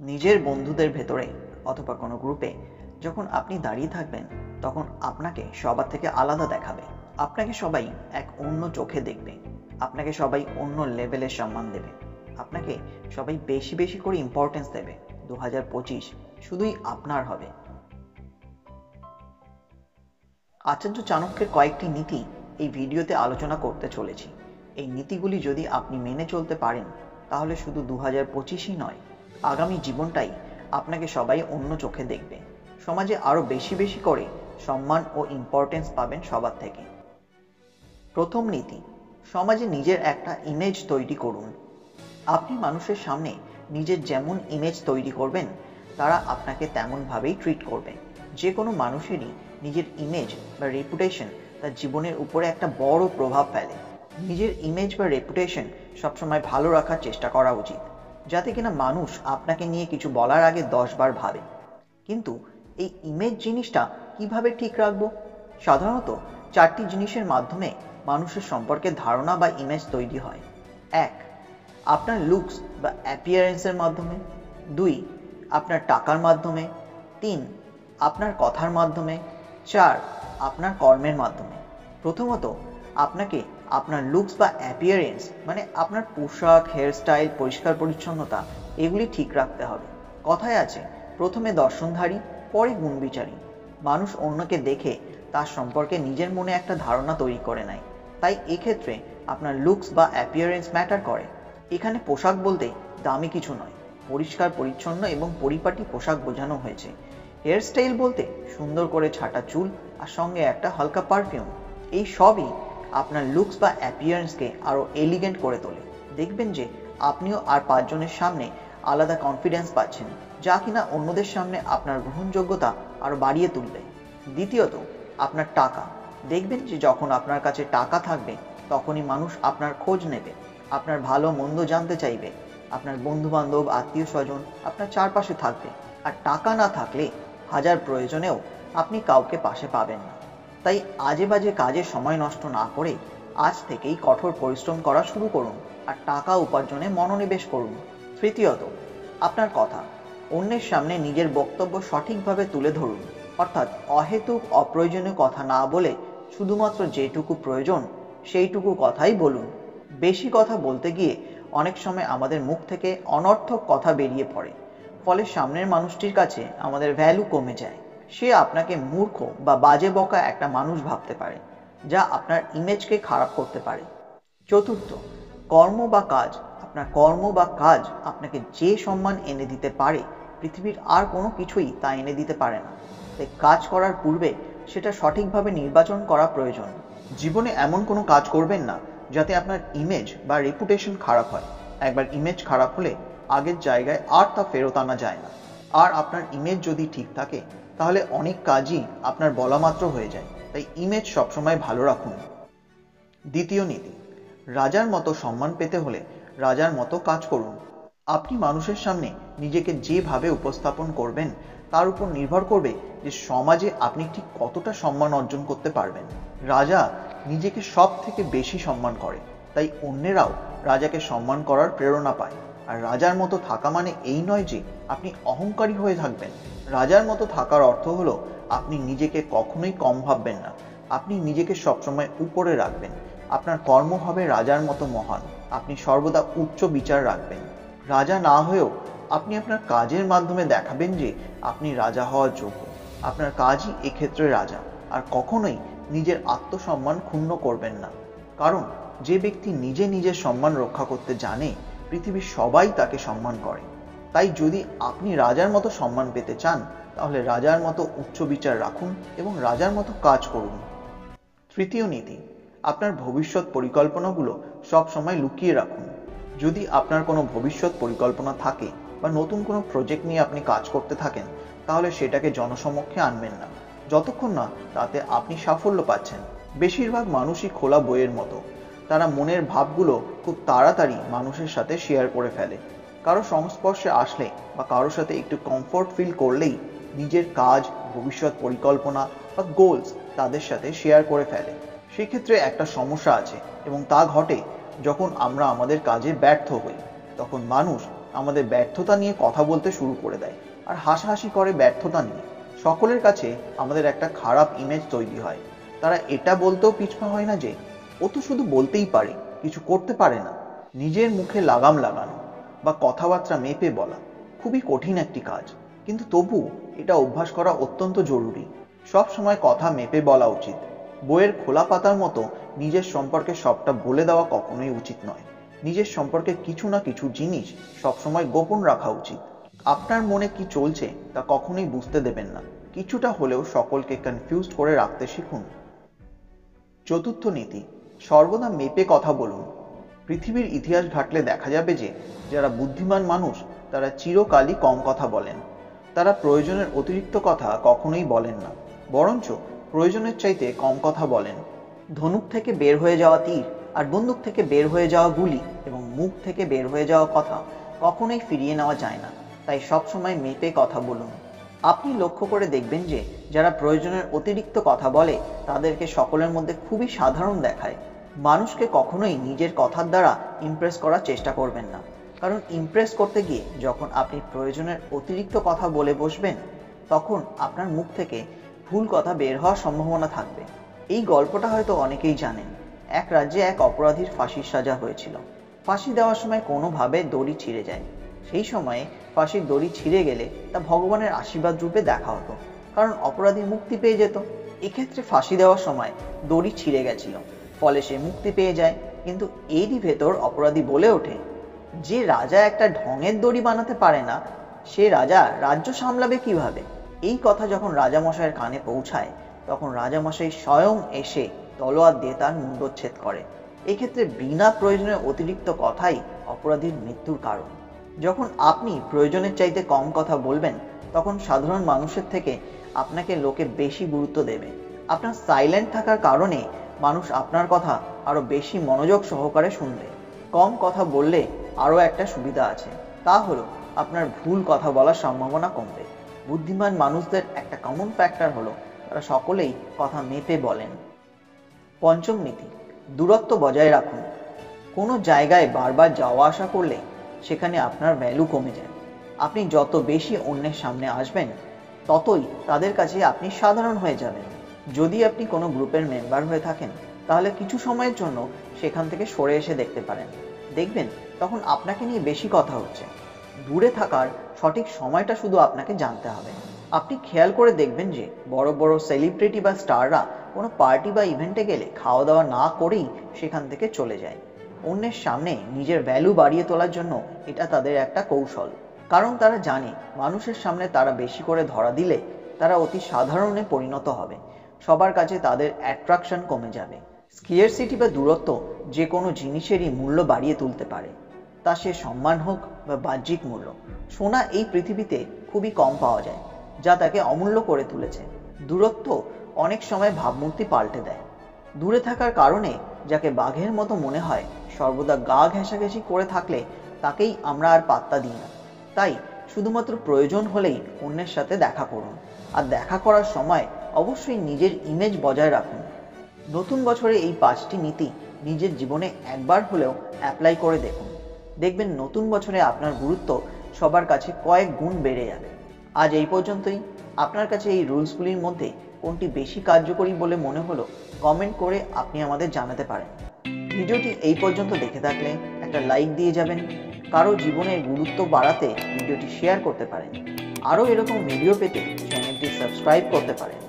নিজের বন্ধুদের ভেতরে অথবা কোনো গ্রুপে যখন আপনি দাঁড়িয়ে থাকবেন তখন আপনাকে সবার থেকে আলাদা দেখাবে। আপনাকে সবাই এক অন্য চোখে দেখবে, আপনাকে সবাই অন্য লেভেলের সম্মান দেবে, আপনাকে সবাই বেশি বেশি করে ইম্পর্টেন্স দেবে। 2025 শুধুই আপনার হবে। আচার্য চাণক্যের কয়েকটি নীতি এই ভিডিওতে আলোচনা করতে চলেছি। এই নীতিগুলি যদি আপনি মেনে চলতে পারেন তাহলে শুধু 2025ই নয়, আগামী জীবনটাই আপনাকে সবাই অন্য চোখে দেখবে। সমাজে আরো বেশি বেশি করে সম্মান ও ইম্পর্টেন্স পাবেন সবার থেকে। প্রথম নীতি, সমাজে নিজের একটা ইমেজ তৈরি করুন। আপনি মানুষের সামনে নিজের যেমন ইমেজ তৈরি করবেন তারা আপনাকে তেমনভাবেই ট্রিট করবে। যে কোনো মানুষেরই নিজের ইমেজ বা রেপুটেশন তার জীবনের উপরে একটা বড় প্রভাব ফেলে। নিজের ইমেজ বা রেপুটেশন সবসময় ভালো রাখার চেষ্টা করা উচিত, যাতে কিনা মানুষ আপনাকে নিয়ে কিছু বলার আগে 10 বার ভাবে। কিন্তু এই ইমেজ জিনিসটা কিভাবে ঠিক রাখবো? সাধারণত 4টি জিনিসের মাধ্যমে মানুষের সম্পর্কে ধারণা বা ইমেজ তৈরি হয়। 1, আপনার লুকস বা অ্যাপিয়ারেন্সের মাধ্যমে। 2, আপনার টাকার মাধ্যমে। 3, আপনার কথার মাধ্যমে। 4, আপনার কর্মের মাধ্যমে। প্রথমত, আপনাকে আপনার লুকস বা অ্যাপিয়ারেন্স মানে আপনার পোশাক, হেয়ারস্টাইল, পরিষ্কার পরিচ্ছন্নতা এগুলি ঠিক রাখতে হবে। কথায় আছে, প্রথমে দর্শনধারী পরে গুণবিচারী। মানুষ অন্যকে দেখে তার সম্পর্কে নিজের মনে একটা ধারণা তৈরি করে নেয়। তাই এক্ষেত্রে আপনার লুকস বা অ্যাপিয়ারেন্স ম্যাটার করে। এখানে পোশাক বলতে দামি কিছু নয়, পরিষ্কার পরিচ্ছন্ন এবং পরিপাটি পোশাক বোঝানো হয়েছে। হেয়ারস্টাইল বলতে সুন্দর করে ছাঁটা চুল আর সঙ্গে একটা হালকা পারফিউম। এই সবই আপনার লুকস বা অ্যাপিয়ারেন্সকে আরো এলিগেন্ট করে তোলে। দেখবেন যে আপনিও আর 5 জনের সামনে আলাদা কনফিডেন্স পাচ্ছেন, যা কিনা অন্যদের সামনে আপনার গ্রহণযোগ্যতা আরো বাড়িয়ে তুলবে। দ্বিতীয়ত, আপনার টাকা। দেখবেন যে যখন আপনার কাছে টাকা থাকবে তখনই মানুষ আপনার খোঁজ নেবে, আপনার ভালো মন্দ জানতে চাইবে। আপনার বন্ধু বান্ধব, আত্মীয় স্বজন আপনার চারপাশে থাকবে। আর টাকা না থাকলে হাজার প্রয়োজনেও আপনি কাউকে পাশে পাবেন না। তাই আজে বাজে কাজে সময় নষ্ট না করে আজ থেকেই কঠোর পরিশ্রম করা শুরু করুন আর টাকা উপার্জনে মনোনিবেশ করুন। তৃতীয়ত, আপনার কথা। অন্যের সামনে নিজের বক্তব্য সঠিকভাবে তুলে ধরুন, অর্থাৎ অহেতুক অপ্রয়োজনীয় কথা না বলে শুধুমাত্র যেটুকু প্রয়োজন সেইটুকু কথাই বলুন। বেশি কথা বলতে গিয়ে অনেক সময় আমাদের মুখ থেকে অনর্থক কথা বেরিয়ে পড়ে, ফলে সামনের মানুষটির কাছে আমাদের ভ্যালু কমে যায়। সে আপনাকে মূর্খ বা বাজে বকা একটা মানুষ ভাবতে পারে, যা আপনার ইমেজকে খারাপ করতে পারে। চতুর্থ, কর্ম বা কাজ। আপনার কর্ম বা কাজ আপনাকে যে সম্মান এনে দিতে পারে পৃথিবীর আর কোনো কিছুই তা এনে দিতে পারে না। তাই কাজ করার পূর্বে সেটা সঠিকভাবে নির্বাচন করা প্রয়োজন। জীবনে এমন কোনো কাজ করবেন না যাতে আপনার ইমেজ বা রেপুটেশন খারাপ হয়। একবার ইমেজ খারাপ হলে আগের জায়গায় আর তা ফেরত আনা যায় না। আর আপনার ইমেজ যদি ঠিক থাকে তাহলে অনেক কাজই আপনার বলা মাত্র হয়ে যায়। তাই ইমেজ সবসময় ভালো রাখুন। দ্বিতীয় নীতি, রাজার মতো সম্মান পেতে হলে রাজার মতো কাজ করুন। আপনি মানুষের সামনে নিজেকে যেভাবে উপস্থাপন করবেন তার উপর নির্ভর করবে যে সমাজে আপনি ঠিক কতটা সম্মান অর্জন করতে পারবেন। রাজা নিজেকে সব থেকে বেশি সম্মান করে, তাই অন্যেরাও রাজাকে সম্মান করার প্রেরণা পায়। আর রাজার মতো থাকা মানে এই নয় যে আপনি অহংকারী হয়ে থাকবেন। রাজার মতো থাকার অর্থ হলো আপনি নিজেকে কখনোই কম ভাববেন না, আপনি নিজেকে সবসময় উপরে রাখবেন। আপনার কর্ম হবে রাজার মতো মহান, আপনি সর্বদা উচ্চ বিচার রাখবেন। রাজা না হয়েও আপনি আপনার কাজের মাধ্যমে দেখাবেন যে আপনি রাজা হওয়ার যোগ্য। আপনার কাজই এক্ষেত্রে রাজা। আর কখনোই নিজের আত্মসম্মান ক্ষুণ্ণ করবেন না, কারণ যে ব্যক্তি নিজে নিজের সম্মান রক্ষা করতে জানে পৃথিবীর সবাই তাকে সম্মান করে। তাই যদি আপনি রাজার মতো সম্মান পেতে চান তাহলে রাজার মতো উচ্চ বিচার রাখুন এবং রাজার মতো কাজ করুন। তৃতীয় নীতি, আপনার ভবিষ্যৎ পরিকল্পনাগুলো সব সময় লুকিয়ে রাখুন। যদি আপনার কোনো ভবিষ্যৎ পরিকল্পনা থাকে বা নতুন কোনো প্রজেক্ট নিয়ে আপনি কাজ করতে থাকেন তাহলে সেটাকে জনসমক্ষে আনবেন না, যতক্ষণ না তাতে আপনি সাফল্য পাচ্ছেন। বেশিরভাগ মানুষই খোলা বইয়ের মতো, তারা মনের ভাবগুলো খুব তাড়াতাড়ি মানুষের সাথে শেয়ার করে ফেলে। কারো সংস্পর্শে আসলে বা কারোর সাথে একটু কমফোর্ট ফিল করলেই নিজের কাজ, ভবিষ্যৎ পরিকল্পনা বা গোলস তাদের সাথে শেয়ার করে ফেলে। সেক্ষেত্রে একটা সমস্যা আছে এবং তা ঘটে যখন আমরা আমাদের কাজে ব্যর্থ হই। তখন মানুষ আমাদের ব্যর্থতা নিয়ে কথা বলতে শুরু করে দেয় আর হাসাহাসি করে ব্যর্থতা নিয়ে। সকলের কাছে আমাদের একটা খারাপ ইমেজ তৈরি হয়। তারা এটা বলতেও পিছপা হয় না যে ও তো শুধু বলতেই পারে, কিছু করতে পারে না। নিজের মুখে লাগাম লাগানো বা কথাবার্তা মেপে বলা খুবই কঠিন একটি কাজ, কিন্তু তবু এটা অভ্যাস করা অত্যন্ত জরুরি। সব সময় কথা মেপে বলা উচিত। বইয়ের খোলা পাতার মতো নিজের সম্পর্কে সবটা বলে দেওয়া কখনোই উচিত নয়। নিজের সম্পর্কে কিছু না কিছু জিনিস সবসময় গোপন রাখা উচিত। আপনার মনে কি চলছে তা কখনোই বুঝতে দেবেন না। কিছুটা হলেও সকলকে কনফিউজড করে রাখতে শিখুন। চতুর্থ নীতি, সর্বদা মেপে কথা বলুন। পৃথিবীর ইতিহাস ঘাটলে দেখা যাবে যে যারা বুদ্ধিমান মানুষ তারা চিরকালই কম কথা বলেন। তারা প্রয়োজনের অতিরিক্ত কথা কখনোই বলেন না, বরঞ্চ প্রয়োজনের চাইতে কম কথা বলেন। ধনুক থেকে বের হয়ে যাওয়া তীর আর বন্দুক থেকে বের হয়ে যাওয়া গুলি এবং মুখ থেকে বের হয়ে যাওয়া কথা কখনোই ফিরিয়ে নেওয়া যায় না। তাই সবসময় মেপে কথা বলুন। আপনি লক্ষ্য করে দেখবেন যে যারা প্রয়োজনের অতিরিক্ত কথা বলে তাদেরকে সকলের মধ্যে খুবই সাধারণ দেখায়। মানুষকে কখনোই নিজের কথার দ্বারা ইমপ্রেস করার চেষ্টা করবেন না, কারণ ইমপ্রেস করতে গিয়ে যখন আপনি প্রয়োজনের অতিরিক্ত কথা বলে বসবেন তখন আপনার মুখ থেকে ভুল কথা বের হওয়ার সম্ভাবনা থাকবে। এই গল্পটা হয়তো অনেকেই জানেন। এক রাজ্যে এক অপরাধীর ফাঁসির সাজা হয়েছিল। ফাঁসি দেওয়ার সময় কোনোভাবে দড়ি ছিঁড়ে যায়। সেই সময়ে ফাঁসির দড়ি ছিঁড়ে গেলে তা ভগবানের আশীর্বাদ রূপে দেখা হতো, কারণ অপরাধী মুক্তি পেয়ে যেত। এক্ষেত্রে ফাঁসি দেওয়ার সময় দড়ি ছিঁড়ে গেছিল, ফলে সে মুক্তি পেয়ে যায়। কিন্তু এরই ভেতর অপরাধী বলে ওঠে, যে রাজা একটা ঢঙের দড়ি বানাতে পারে না সে রাজা রাজ্য সামলাবে কিভাবে? এই কথা যখন রাজামশাইয়ের কানে পৌঁছায় তখন রাজামশাই স্বয়ং এসে তলোয়ার দিয়ে তার মুণ্ডচ্ছেদ করে। এক্ষেত্রে বিনা প্রয়োজনে অতিরিক্ত কথাই অপরাধীর মৃত্যুর কারণ। যখন আপনি প্রয়োজনের চাইতে কম কথা বলবেন তখন সাধারণ মানুষের থেকে আপনাকে লোকে বেশি গুরুত্ব দেবে। আপনার সাইলেন্ট থাকার কারণে মানুষ আপনার কথা আরো বেশি মনোযোগ সহকারে শুনবে। কম কথা বললে আরো একটা সুবিধা আছে, তা হলো আপনার ভুল কথা বলার সম্ভাবনা কমবে। বুদ্ধিমান মানুষদের একটা কমন ফ্যাক্টর হলো তারা সকলেই কথা মেপে বলেন। পঞ্চম নীতি, দূরত্ব বজায় রাখুন। কোনো জায়গায় বারবার যাওয়া আসা করলে সেখানে আপনার ভ্যালু কমে যায়। আপনি যত বেশি অন্যের সামনে আসবেন ততই তাদের কাছে আপনি সাধারণ হয়ে যাবেন। যদি আপনি কোনো গ্রুপের মেম্বার হয়ে থাকেন তাহলে কিছু সময়ের জন্য সেখান থেকে সরে এসে দেখতে পারেন। দেখবেন তখন আপনাকে নিয়ে বেশি কথা হচ্ছে। দূরে থাকার সঠিক সময়টা শুধু আপনাকে জানতে হবে। আপনি খেয়াল করে দেখবেন যে বড় বড় সেলিব্রিটি বা স্টাররা কোনো পার্টি বা ইভেন্টে গেলে খাওয়া দাওয়া না করেই সেখান থেকে চলে যায়। অন্যের সামনে নিজের ভ্যালু বাড়িয়ে তোলার জন্য এটা তাদের একটা কৌশল, কারণ তারা জানে মানুষের সামনে তারা বেশি করে ধরা দিলে তারা অতি সাধারণে পরিণত হবে। সবার কাছে তাদের অ্যাট্রাকশন কমে যাবে। স্কিয়ারসিটি বা দূরত্ব যে কোনো জিনিসেরই মূল্য বাড়িয়ে তুলতে পারে, তা সে সম্মান হোক বা বাহ্যিক মূল্য। সোনা এই পৃথিবীতে খুবই কম পাওয়া যায়, যা তাকে অমূল্য করে তুলেছে। দূরত্ব অনেক সময় ভাবমূর্তি পাল্টে দেয়। দূরে থাকার কারণে যাকে বাঘের মতো মনে হয় সর্বদা গা ঘেঁষাঘেঁষি করে থাকলে তাকেই আমরা আর পাত্তা দিই না। তাই শুধুমাত্র প্রয়োজন হলেই অন্যের সাথে দেখা করুন, আর দেখা করার সময় অবশ্যই নিজের ইমেজ বজায় রাখুন। নতুন বছরে এই 5টি নীতি নিজের জীবনে একবার হলেও অ্যাপ্লাই করে দেখুন। দেখবেন নতুন বছরে আপনার গুরুত্ব সবার কাছে কয়েক গুণ বেড়ে যাবে। আজ এই পর্যন্তই। আপনার কাছে এই রুলসগুলির মধ্যে কোনটি বেশি কার্যকরী বলে মনে হলো কমেন্ট করে আপনি আমাদের জানাতে পারেন। ভিডিওটি এই পর্যন্ত দেখে থাকলে একটা লাইক দিয়ে যাবেন। কারো জীবনের গুরুত্ব বাড়াতে ভিডিওটি শেয়ার করতে পারেন। আরও এরকম ভিডিও পেতে চ্যানেলটি সাবস্ক্রাইব করতে পারেন।